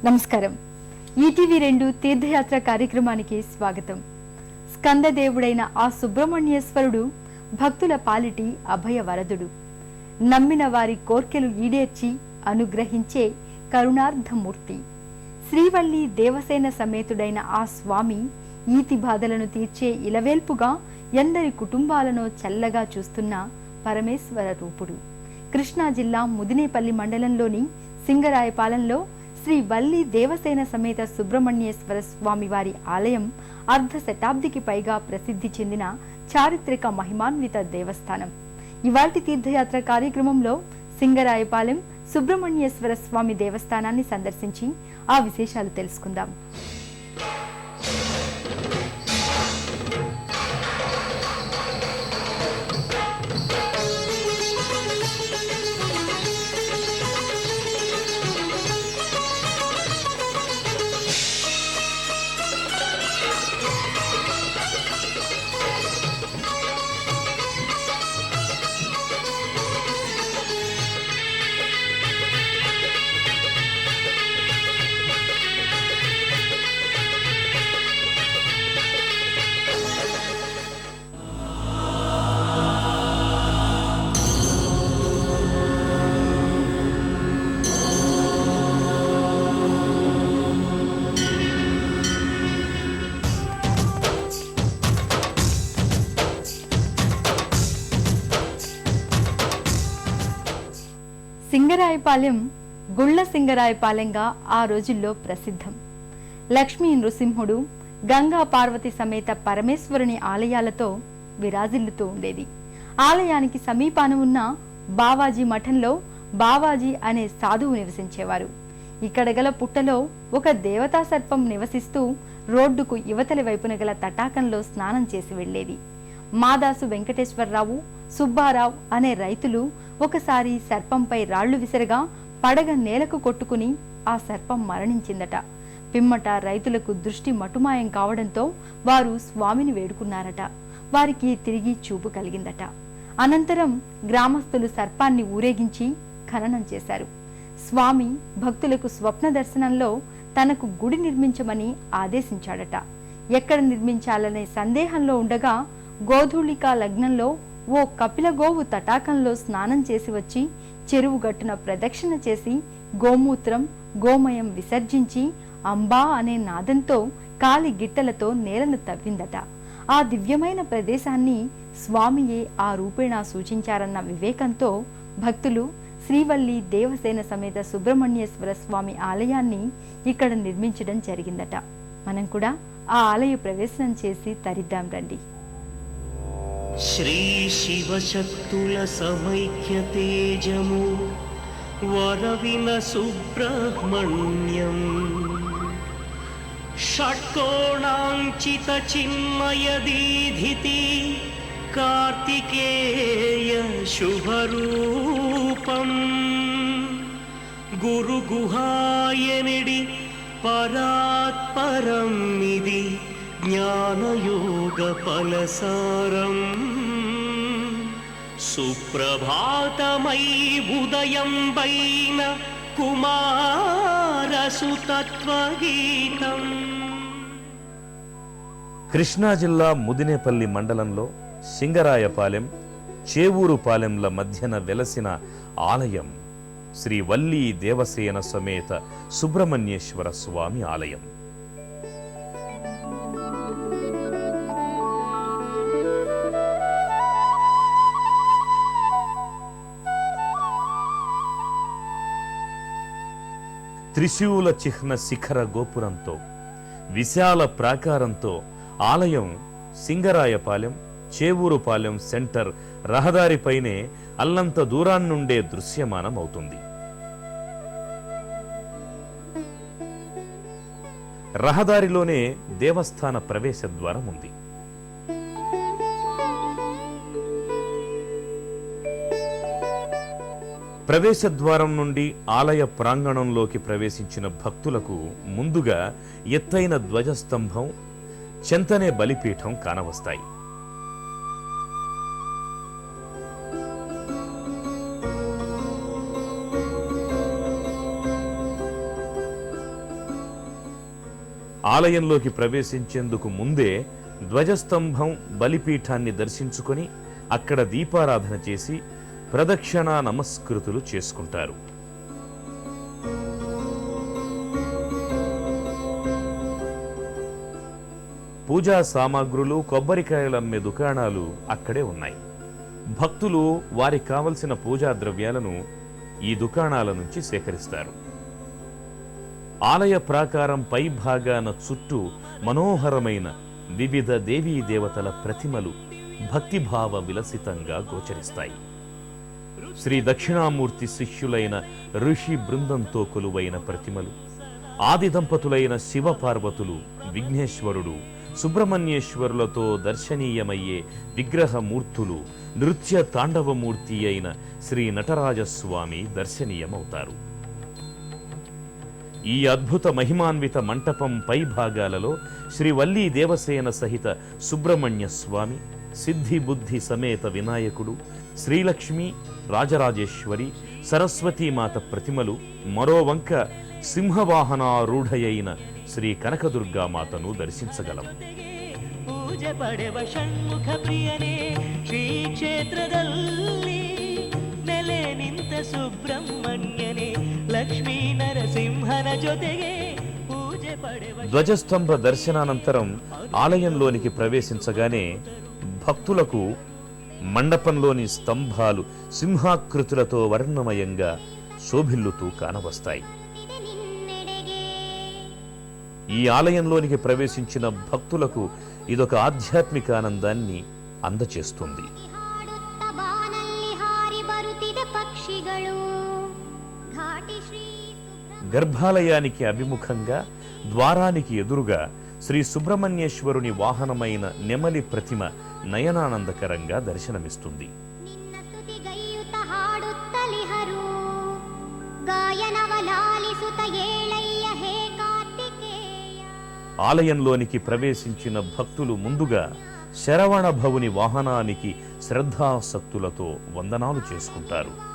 నమస్కారం. ఈటీవీ2 తీర్థయాత్ర కార్యక్రమానికి స్వాగతం. స్కందదేవుడైన ఆ సుబ్రహ్మణ్యేశ్వరుడు భక్తుల పాలిటి అభయ వరదుడు. నమ్మిన వారి కోర్కెలు ఈడేర్చి అనుగ్రహించే కరుణార్థమూర్తి. శ్రీవల్లి దేవసేన సమేతుడైన ఆ స్వామి ఈతి బాధలను తీర్చే ఇలవేల్పుగా ఎందరి కుటుంబాలను చల్లగా చూస్తున్న పరమేశ్వర రూపుడు. కృష్ణా జిల్లా ముదినేపల్లి మండలంలోని సింగరాయపాలెంలో శ్రీ వల్లి దేవసేన సమేత సుబ్రహ్మణ్యేశ్వర స్వామి వారి ఆలయం అర్ధ శతాబ్దికి పైగా ప్రసిద్ధి చెందిన చారిత్రక మహిమాన్విత దేవస్థానం. ఇవాల్టి తీర్థయాత్ర కార్యక్రమంలో సింగరాయపాలెం సుబ్రహ్మణ్యేశ్వర స్వామి దేవస్థానాన్ని సందర్శించి ఆ విశేషాలు తెలుసుకుందాం. సింగరాయపాలెం గుళ్ళ సింగరాయపాలెంగా ఆ రోజుల్లో ప్రసిద్ధం. లక్ష్మీ నృసింహుడు, గంగా పార్వతి సమేత పరమేశ్వరుని ఆలయాలతో విరాజిల్లుతూ ఉండేది. ఆలయానికి సమీపాన ఉన్న బావాజీ మఠంలో బావాజీ అనే సాధువు నివసించేవారు. ఇక్కడ గల పుట్టలో ఒక దేవతా సర్పం నివసిస్తూ రోడ్డుకు యువతలి వైపున గల తటాకంలో స్నానం చేసి వెళ్లేది. మాదాసు వెంకటేశ్వరరావు, సుబ్బారావు అనే రైతులు ఒకసారి సర్పంపై రాళ్లు విసరగా పడగ నేలకు కొట్టుకుని ఆ సర్పం మరణించిందట. పిమ్మట రైతులకు దృష్టి మటుమాయం కావడంతో వారు స్వామిని వేడుకున్నారట. వారికి తిరిగి చూపు కలిగిందట. అనంతరం గ్రామస్తులు సర్పాన్ని ఊరేగించి ఖననం చేశారు. స్వామి భక్తులకు స్వప్న దర్శనంలో తనకు గుడి నిర్మించమని ఆదేశించాడట. ఎక్కడ నిర్మించాలనే సందేహంలో ఉండగా గోధూళికా లగ్నంలో ఓ కపిల గోవు తటాకంలో స్నానం చేసి వచ్చి చెరువు గట్టున ప్రదక్షిణ చేసి గోమూత్రం గోమయం విసర్జించి అంబా అనే నాదంతో కాలి గిట్టలతో నేలను తవ్విందట. ఆ దివ్యమైన ప్రదేశాన్ని స్వామియే ఆ రూపేణా సూచించారన్న వివేకంతో భక్తులు శ్రీవల్లి దేవసేన సమేత సుబ్రహ్మణ్యేశ్వర స్వామి ఆలయాన్ని ఇక్కడ నిర్మించడం జరిగిందట. మనం కూడా ఆ ఆలయ ప్రవేశనం చేసి తరిద్దాం రండి. శ్రీ శివశక్తుల సమైక్య తేజము వరవిన సుబ్రహ్మణ్యం షట్కోణాంచిత చిన్మయ దీధితి కార్తికేయ శుభరూపం గురు గుహాయనిడి పరాత్పరం ఇది జ్ఞానయోగ ఫలసారం సుప్రభాతమై ఉదయం వైన కుమారసుతత్వగీతం. కృష్ణా జిల్లా ముదినేపల్లి మండలంలో సింగరాయపాలెం, చేవూరుపాలెంల మధ్యన వెలసిన ఆలయం శ్రీ వల్లి దేవసేన సమేత సుబ్రహ్మణ్యేశ్వర స్వామి ఆలయం. త్రిశూల చిహ్న శిఖర గోపురంతో విశాల ప్రాకారంతో ఆలయం సింగరాయపాలెం, చేవూరుపాలెం సెంటర్ రహదారిపైనే అల్లంత దూరాన్నుండే దృశ్యమానమవుతుంది. రహదారిలోనే దేవస్థాన ప్రవేశ ద్వారం ఉంది. ప్రవేశద్వారం నుండి ఆలయ ప్రాంగణంలోకి ప్రవేశించిన భక్తులకు ముందుగా ఎత్తైన ధ్వజస్తంభం, చెంతనే బలిపీఠం కానవస్తాయి. ఆలయంలోకి ప్రవేశించేందుకు ముందే ధ్వజస్తంభం బలిపీఠాన్ని దర్శించుకొని అక్కడ దీపారాధన చేసి ప్రదక్షిణా నమస్కృతులు చేసుకుంటారు. పూజా సామాగ్రులు, కొబ్బరికాయలు అమ్మే దుకాణాలు అక్కడే ఉన్నాయి. భక్తులు వారికి కావలసిన పూజా ద్రవ్యాలను ఈ దుకాణాల నుంచి సేకరిస్తారు. ఆలయ ప్రాకారం పై భాగాన చుట్టూ మనోహరమైన వివిధ దేవీ దేవతల ప్రతిమలు భక్తిభావ విలసితంగా గోచరిస్తాయి. శ్రీ దక్షిణామూర్తి శిష్యులైన ఋషి బృందంతో కొలువైన ప్రతిమలు, ఆది దంపతులైన శివపార్వతులు, విఘ్నేశ్వరుడు, సుబ్రహ్మణ్యేశ్వరులతో దర్శనీయమయ్యే విగ్రహమూర్తులు, నృత్య తాండవమూర్తి అయిన శ్రీ నటరాజస్వామి దర్శనీయమవుతారు. ఈ అద్భుత మహిమాన్విత మంటపం పై భాగాలలో శ్రీ వల్లీ దేవసేన సహిత సుబ్రహ్మణ్య స్వామి, సిద్ధి బుద్ధి సమేత వినాయకుడు, శ్రీలక్ష్మి, రాజరాజేశ్వరి, సరస్వతీమాత ప్రతిమలు, మరోవంక సింహవాహనారూఢయైన శ్రీ కనకదుర్గామాతను దర్శించగలం. ಪೂಜೆ ಪಡೆವ ಷಣ್ಮುಖ ಪ್ರಿಯನೇ ಶ್ರೀ ಕ್ಷೇತ್ರದಲ್ಲಿ ನೆಲೆ ನಿಂತ ಸುಬ್ರಹ್ಮಣ್ಯನೇ ಲಕ್ಷ್ಮೀ ನರಸಿಂಹನ ಜೊತೆಗೆ ಪೂಜೆ ಪಡೆವ ధ్వజస్తంభ దర్శనానంతరం ఆలయంలోనికి ప్రవేశించగానే భక్తులకు మండపంలోని స్తంభాలు సింహాకృతులతో వర్ణమయంగా శోభిల్లుతూ కానవస్తాయి. ఈ ఆలయంలోనికి ప్రవేశించిన భక్తులకు ఇదొక ఆధ్యాత్మిక ఆనందాన్ని అందచేస్తుంది. గర్భాలయానికి అభిముఖంగా ద్వారానికి ఎదురుగా శ్రీ సుబ్రహ్మణ్యేశ్వరుని వాహనమైన నెమలి ప్రతిమ నయనానందకరంగా దర్శనమిస్తుంది. ఆలయంలోనికి ప్రవేశించిన భక్తులు ముందుగా శరవణ భవుని వాహనానికి శ్రద్ధాసక్తులతో వందనాలు చేసుకుంటారు.